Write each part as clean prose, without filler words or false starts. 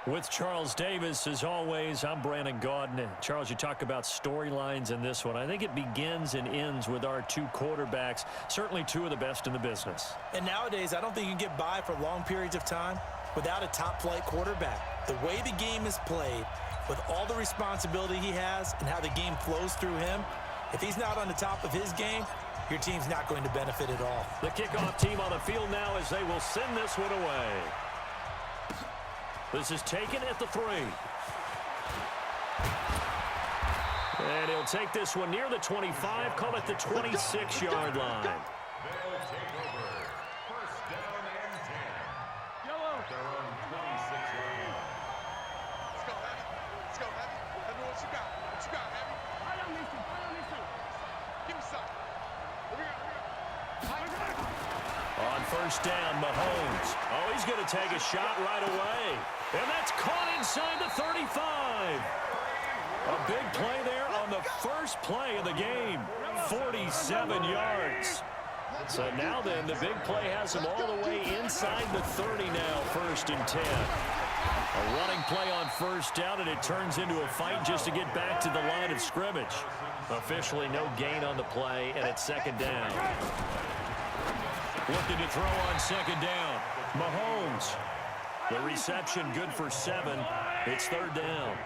With Charles Davis, as always, I'm Brandon Gaudin. Charles, you talk about storylines in this one. I think it begins and ends with our two quarterbacks, certainly two of the best in the business. And nowadays, I don't think you can get by for long periods of time without a top-flight quarterback. The way the game is played, with all the responsibility he has and how the game flows through him, if he's not on the top of his game, your team's not going to benefit at all. The kickoff team on the field now as they will send this one away. This is taken at the 3. And he'll take this one near the 25, call it the 26-yard line. They'll take over. First down and 10. Yellow. Their own 26-yard line. Let's go, Heavy. Let's go, Heavy. Let me know what you got. What you got, Heavy? Give me some. Here we go. On first down, Mahomes. Oh, he's going to take a shot right away. And that's caught inside the 35. A big play there on the first play of the game. 47 yards. So now then, the big play has him all the way inside the 30 now, first and 10. A running play on first down, and it turns into a fight just to get back to the line of scrimmage. Officially no gain on the play, and it's second down. Looking to throw on second down. Mahomes. The reception good for 7. It's third down.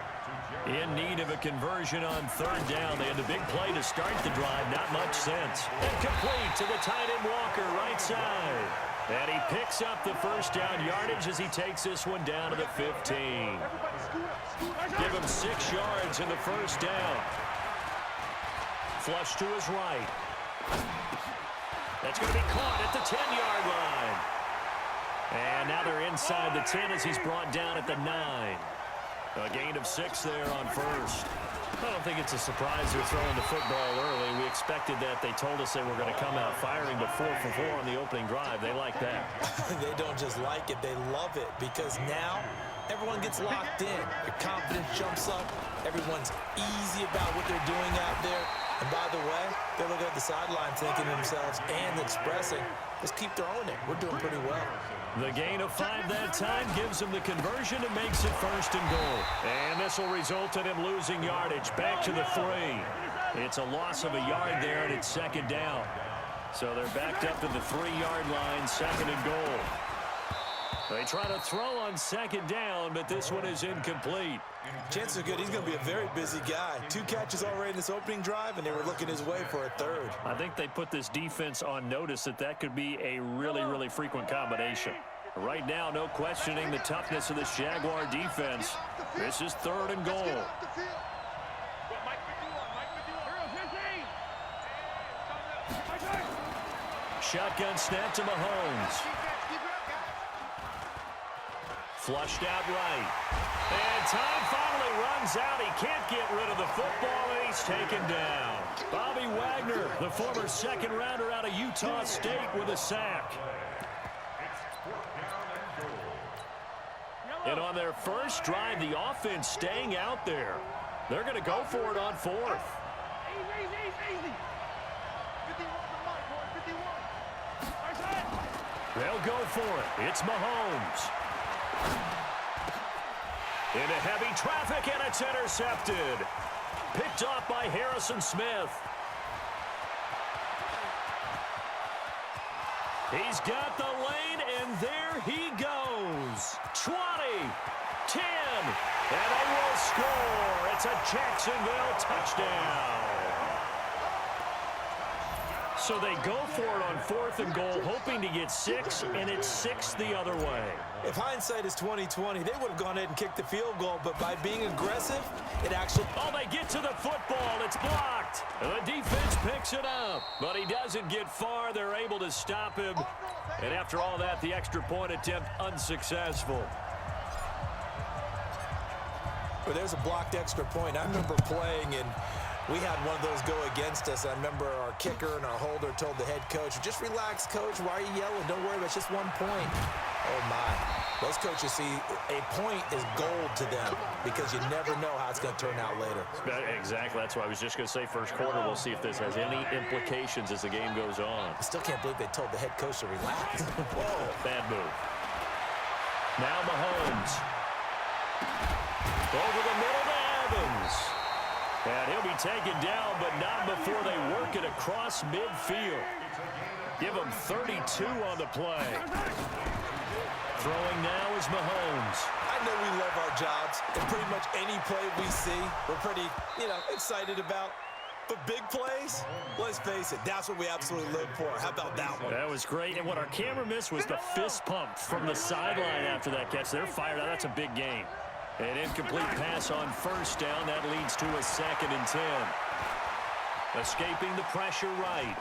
In need of a conversion on third down. They had the big play to start the drive. Not much sense. And complete to the tight end Walker, right side. And he picks up the first down yardage as he takes this one down to the 15. Give him 6 yards in the first down. Flush to his right. That's going to be caught at the 10-yard line. And now they're inside the 10 as he's brought down at the 9. A gain of 6 there on first. I don't think it's a surprise they're throwing the football early. We expected that. They told us they were going to come out firing to 4 for 4 on the opening drive. They like that. They don't just like it, they love it, because now everyone gets locked in. Your confidence jumps up. Everyone's easy about what they're doing out there. And by the way, they're looking at the sideline thinking to themselves and expressing, just keep throwing it. We're doing pretty well. The gain of 5 that time gives him the conversion and makes it first and goal. And this will result in him losing yardage. Back to the 3. It's a loss of a yard there, and it's second down. So they're backed up to the 3-yard line, second and goal. They try to throw on second down, but this one is incomplete. Chances are good he's going to be a very busy guy. 2 catches already in this opening drive, and they were looking his way for a third. I think they put this defense on notice that could be a really, really frequent combination. Right now, no questioning the toughness of this Jaguar defense. This is third and goal. Shotgun snap to Mahomes. Flushed out right. And time finally runs out. He can't get rid of the football, and he's taken down. Bobby Wagner, the former second-rounder out of Utah State, with a sack. And on their first drive, the offense staying out there. They're going to go for it on 4th. They'll go for it. It's Mahomes. Into heavy traffic, and it's intercepted. Picked off by Harrison Smith. He's got the lane, and there he goes. 20, 10, and they will score. It's a Jacksonville touchdown. So they go for it on 4th and goal, hoping to get 6, and it's 6 the other way. If hindsight is 20/20, they would have gone ahead and kicked the field goal, but by being aggressive, it actually... Oh, they get to the football. It's blocked. The defense picks it up, but he doesn't get far. They're able to stop him. And after all that, the extra point attempt unsuccessful. Well, there's a blocked extra point. I remember playing, and we had one of those go against us. I remember our kicker and our holder told the head coach, just relax, coach. Why are you yelling? Don't worry, it's just 1 point. Oh, my. Those coaches see a point is gold to them because you never know how it's going to turn out later. Exactly. That's why I was just going to say first quarter. We'll see if this has any implications as the game goes on. I still can't believe they told the head coach to relax. Whoa. Bad move. Now Mahomes. Over the middle to Evans. And he'll be taken down, but not before they work it across midfield. Give him 32 on the play. Throwing now is Mahomes. I know we love our jobs, and pretty much any play we see, we're pretty, excited about. But big plays, let's face it, that's what we absolutely live for. How about that one? That was great, and what our camera missed was the fist pump from the sideline after that catch. They're fired out. That's a big gain. An incomplete pass on first down. That leads to a 2nd and 10. Escaping the pressure right.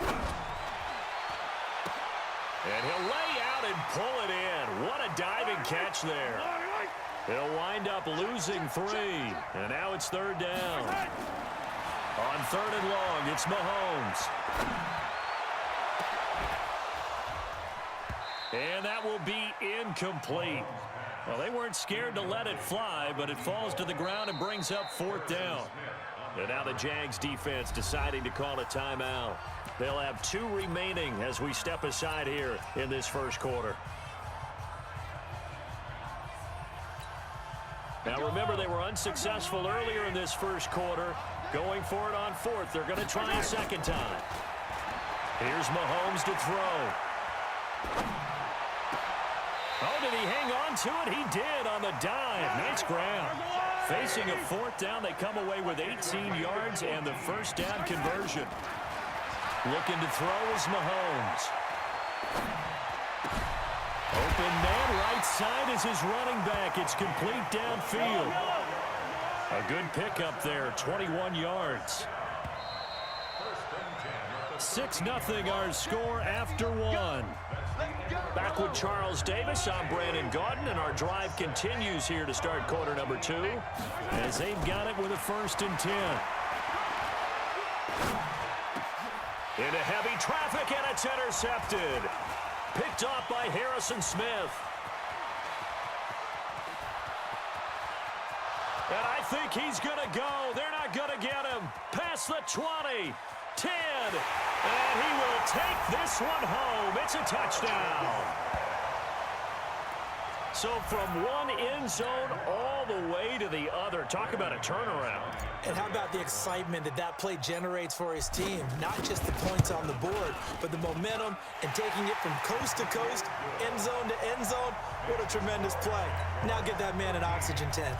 And he'll lay out and pull it in. What a diving catch there. He'll wind up losing 3. And now it's 3rd down. On 3rd and long, it's Mahomes. And that will be incomplete. Well, they weren't scared to let it fly, but it falls to the ground and brings up 4th down. And now the Jags defense deciding to call a timeout. They'll have 2 remaining as we step aside here in this first quarter. Now remember, they were unsuccessful earlier in this first quarter. Going for it on 4th. They're going to try a 2nd time. Here's Mahomes to throw. Oh, did he hang on to it? He did on the dive. Nice grab. Facing a 4th down, they come away with 18 yards and the 1st down conversion. Looking to throw is Mahomes. Open man, right side is his running back. It's complete downfield. A good pickup there, 21 yards. 6-0 our score after 1. Back with Charles Davis, I'm Brandon Gaudin, and our drive continues here to start quarter number 2 as they've got it with a 1st and 10. Into heavy traffic, and it's intercepted. Picked off by Harrison Smith. And I think he's going to go. They're not going to get him. Past the 20, 10, and he will take this one home. It's a touchdown. So from one end zone all the way to the other. Talk about a turnaround. And how about the excitement that play generates for his team? Not just the points on the board, but the momentum and taking it from coast to coast, end zone to end zone. What a tremendous play. Now get that man an oxygen tent.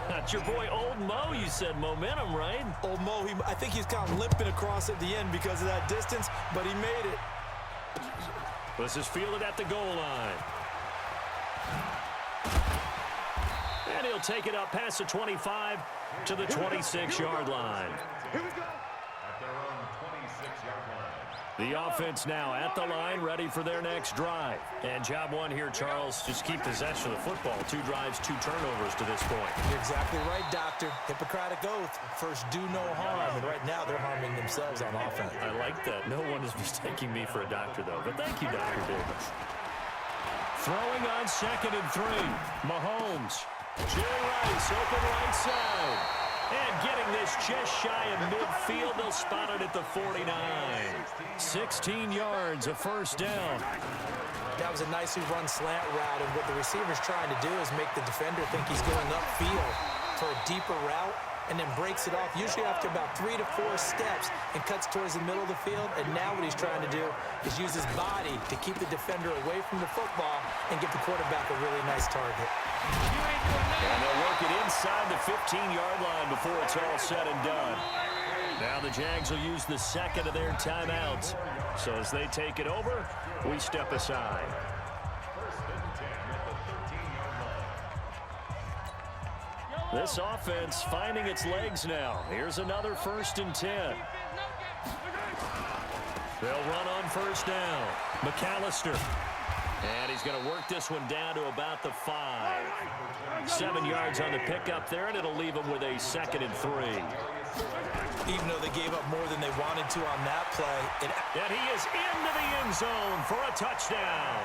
That's your boy Old Mo. You said momentum, right? Old Mo, I think he's kind of limping across at the end because of that distance, but he made it. This is fielded at the goal line. And he'll take it up past the 25 to the 26-yard line. Here we go. At their own 26-yard line. The offense now at the line, ready for their next drive. And job 1 here, Charles, just keep possession of the football. 2 drives, 2 turnovers to this point. You're exactly right, Doctor. Hippocratic oath. First, do no harm. And right now, they're harming themselves on offense. I like that. No one is mistaking me for a doctor, though. But thank you, Dr. Davis. Throwing on 2nd and 3. Mahomes. Jerry Rice, open right side. And getting this just shy of midfield. They'll spot it at the 49. 16 yards, a 1st down. That was a nicely run slant route, and what the receiver's trying to do is make the defender think he's going upfield for a deeper route, and then breaks it off, usually after about 3 to 4 steps, and cuts towards the middle of the field. And now what he's trying to do is use his body to keep the defender away from the football and give the quarterback a really nice target. And they'll work it inside the 15-yard line before it's all said and done. Now the Jags will use the 2nd of their timeouts. So as they take it over, we step aside. This offense finding its legs now. Here's another 1st and 10. They'll run on 1st down. McAllister. And he's going to work this one down to about the 5. 7 yards on the pickup there, and it'll leave him with a 2nd and 3. Even though they gave up more than they wanted to on that play. And he is into the end zone for a touchdown.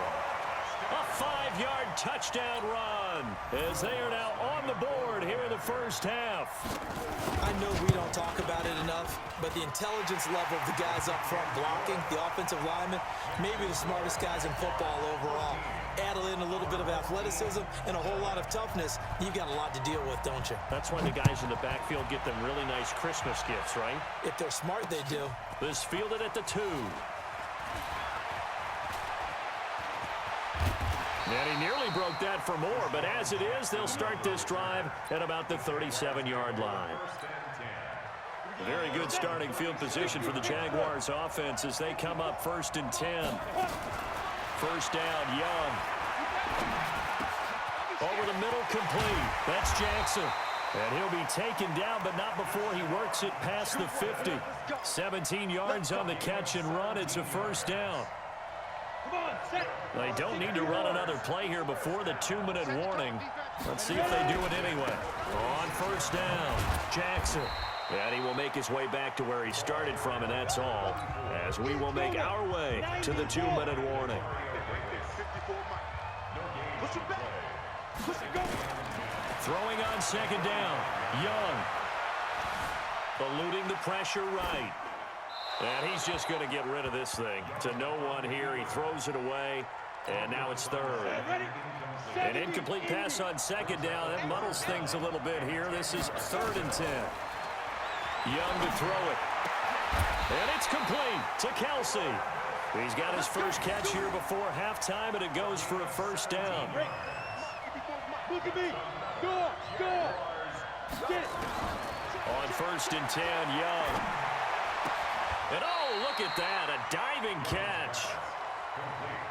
A 5-yard touchdown run as they are now on the board here in the first half. I know we don't talk about it enough, but the intelligence level of the guys up front blocking, the offensive linemen, maybe the smartest guys in football overall. Add in a little bit of athleticism and a whole lot of toughness, you've got a lot to deal with, don't you? That's why the guys in the backfield get them really nice Christmas gifts, right? If they're smart, they do. This fielded at the 2. And he nearly broke that for more, but as it is, they'll start this drive at about the 37-yard line. A very good starting field position for the Jaguars offense as they come up 1st and 10. First down, Young. Over the middle, complete. That's Jackson. And he'll be taken down, but not before he works it past the 50. 17 yards on the catch and run. It's a first down. They don't need to run another play here before the 2-minute warning. Let's see if they do it anyway. On first down, Jackson. And he will make his way back to where he started from, and that's all, as we will make our way to the 2-minute warning. Throwing on second down, Young. Eluding the pressure right. And he's just going to get rid of this thing. To no one here, he throws it away, and now it's third. An incomplete pass on second down. That muddles things a little bit here. This is 3rd and 10. Young to throw it. And it's complete to Kelsey. He's got his first catch here before halftime, and it goes for a first down. Look at me. Go. Get. On 1st and 10, Young. And oh, look at that, a diving catch.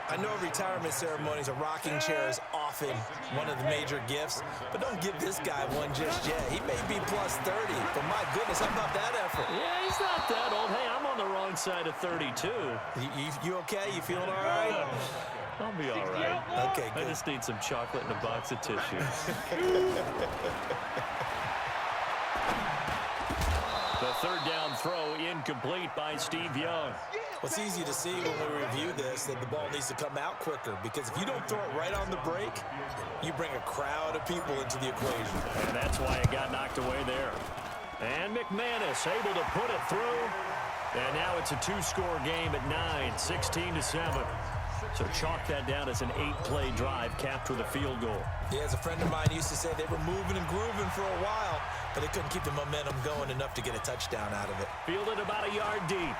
I know retirement ceremonies, a rocking chair is often one of the major gifts, but don't give this guy one just yet. He may be plus 30, but my goodness, how about that effort? Yeah, he's not that old. Hey, I'm on the wrong side of 32. You okay? You feeling all right? I'll be all right. Okay, good. I just need some chocolate and a box of tissues. The third down throw incomplete by Steve Young. Well, it's easy to see when we review this that the ball needs to come out quicker, because if you don't throw it right on the break, you bring a crowd of people into the equation. And that's why it got knocked away there. And McManus able to put it through. And now it's a 2-score game at 9, 16-7. So chalk that down as an 8-play drive capped with a field goal. Yeah, as a friend of mine used to say, they were moving and grooving for a while, but they couldn't keep the momentum going enough to get a touchdown out of it. Fielded about a yard deep.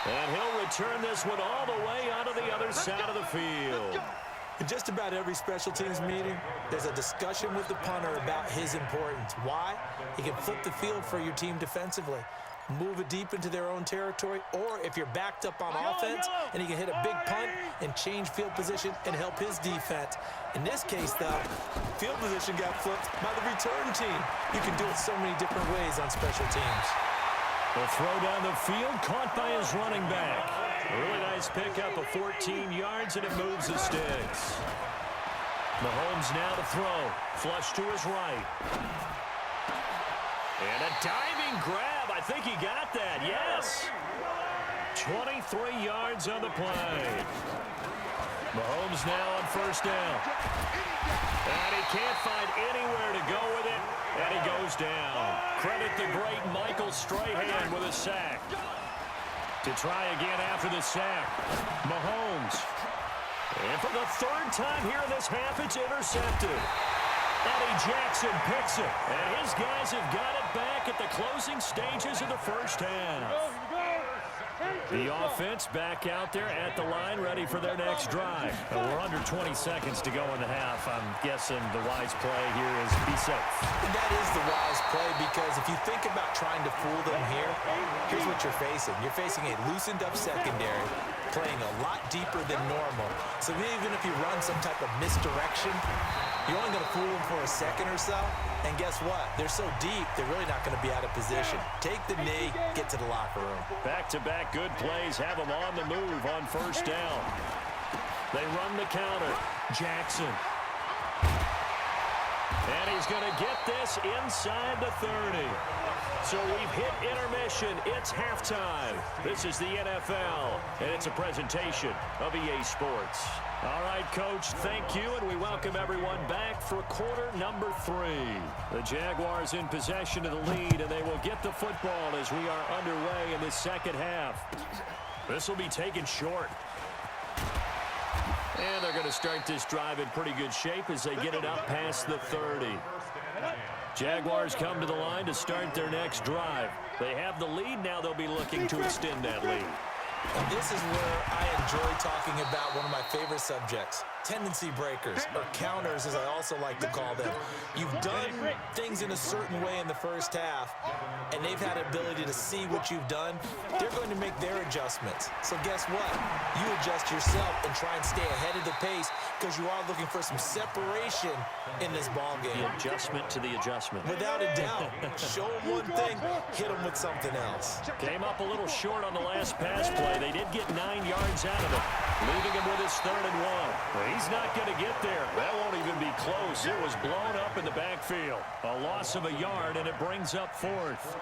And he'll return this one all the way onto the other side of the field. In just about every special teams meeting, there's a discussion with the punter about his importance. Why? He can flip the field for your team defensively, move it deep into their own territory, or if you're backed up on offense, and he can hit a big punt and change field position and help his defense. In this case, though, field position got flipped by the return team. You can do it so many different ways on special teams. The throw down the field, caught by his running back. A really nice pickup of 14 yards, and it moves the sticks. Mahomes now to throw. Flush to his right. And a diving grab. I think he got that. Yes. 23 yards on the play. Mahomes now on first down. And he can't find anywhere to go with it. And he goes down. Credit the great Michael Strahan with a sack. To try again after the sack. Mahomes. And for the 3rd time here in this half, it's intercepted. Eddie Jackson picks it. And his guys have got it back at the closing stages of the first half. The offense back out there at the line, ready for their next drive. We're under 20 seconds to go in the half. I'm guessing the wise play here is be safe. And that is the wise play, because if you think about trying to fool them here, here's what you're facing. You're facing a loosened up secondary, playing a lot deeper than normal. So even if you run some type of misdirection, you're only going to fool them for a second or so. And guess what? They're so deep, they're really not going to be out of position. Take the knee, get to the locker room. Back-to-back good plays have them on the move on first down. They run the counter. Jackson. And he's going to get this inside the 30. So we've hit intermission. It's halftime. This is the NFL, and it's a presentation of EA Sports. All right, Coach, thank you, and we welcome everyone back for quarter number 3. The Jaguars in possession of the lead, and they will get the football as we are underway in the second half. This will be taken short. And they're going to start this drive in pretty good shape as they get it up past the 30. Jaguars come to the line to start their next drive. They have the lead. Now they'll be looking to extend that lead. And this is where I enjoy talking about one of my favorite subjects, tendency breakers, or counters as I also like to call them. You've done things in a certain way in the first half, and they've had the ability to see what you've done. They're going to make their adjustments. So guess what? You adjust yourself and try and stay ahead of the pace because you are looking for some separation in this ball game. The adjustment to the adjustment. Without a doubt. Show them one thing, hit them with something else. Came up a little short on the last pass play. They did get 9 yards out of it, leaving him with his 3rd and 1. He's not going to get there. That won't even be close. It was blown up in the backfield. A loss of a yard, and it brings up 4th.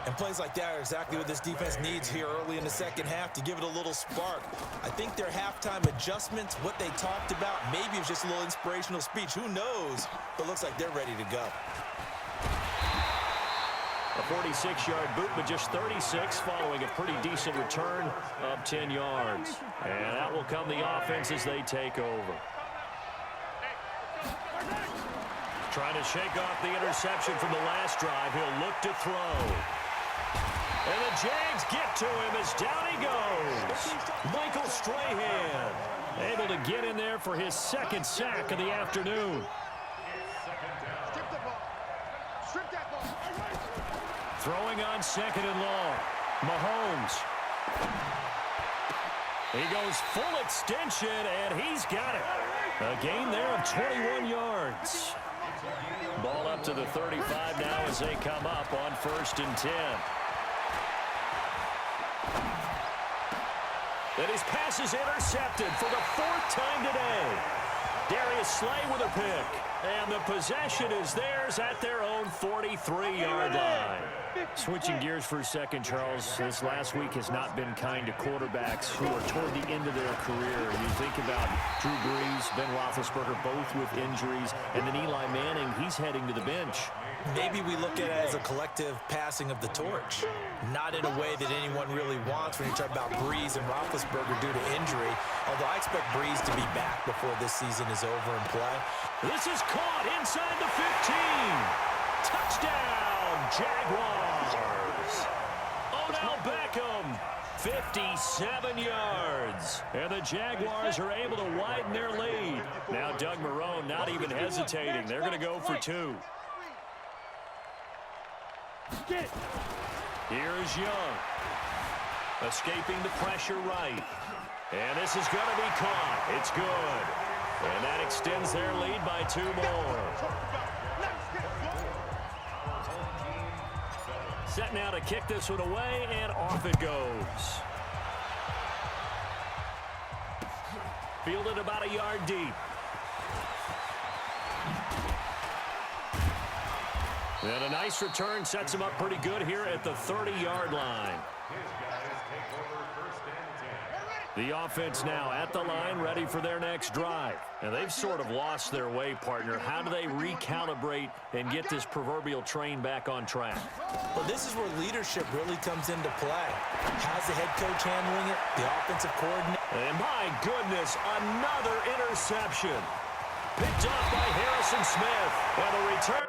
And plays like that are exactly what this defense needs here early in the second half to give it a little spark. I think their halftime adjustments, what they talked about, maybe it was just a little inspirational speech. Who knows? But looks like they're ready to go. A 46-yard boot, but just 36 following a pretty decent return of 10 yards. And that will come the offense as they take over. Trying to shake off the interception from the last drive. He'll look to throw. And the Jags get to him as down he goes. Michael Strahan able to get in there for his 2nd sack of the afternoon. Strip the ball. Strip that ball. Throwing on 2nd and long. Mahomes. He goes full extension, and he's got it. A gain there of 21 yards. Ball up to the 35 now as they come up on 1st and 10. And his pass is intercepted for the 4th time today. Darius Slay with a pick. And the possession is theirs at their own 43-yard line. Switching gears for a second, Charles, this last week has not been kind to quarterbacks who are toward the end of their career. You think about Drew Brees, Ben Roethlisberger, both with injuries, and then Eli Manning, he's heading to the bench. Maybe we look at it as a collective passing of the torch, not in a way that anyone really wants when you talk about Brees and Roethlisberger due to injury, although I expect Brees to be back before this season is over and play. This is caught inside the 15. Touchdown, Jaguars. Odell Beckham, 57 yards. And the Jaguars are able to widen their lead. Now Doug Marrone not even hesitating. They're going to go for 2. Here's Young. Escaping the pressure right. And this is going to be caught. It's good. And that extends their lead by 2 more. Set now to kick this one away, and off it goes. Fielded about a yard deep. And a nice return sets him up pretty good here at the 30-yard line. The offense now at the line, ready for their next drive. And they've sort of lost their way, partner. How do they recalibrate and get this proverbial train back on track? Well, this is where leadership really comes into play. How's the head coach handling it? The offensive coordinator. And my goodness, another interception. Picked off by Harrison Smith. And a return.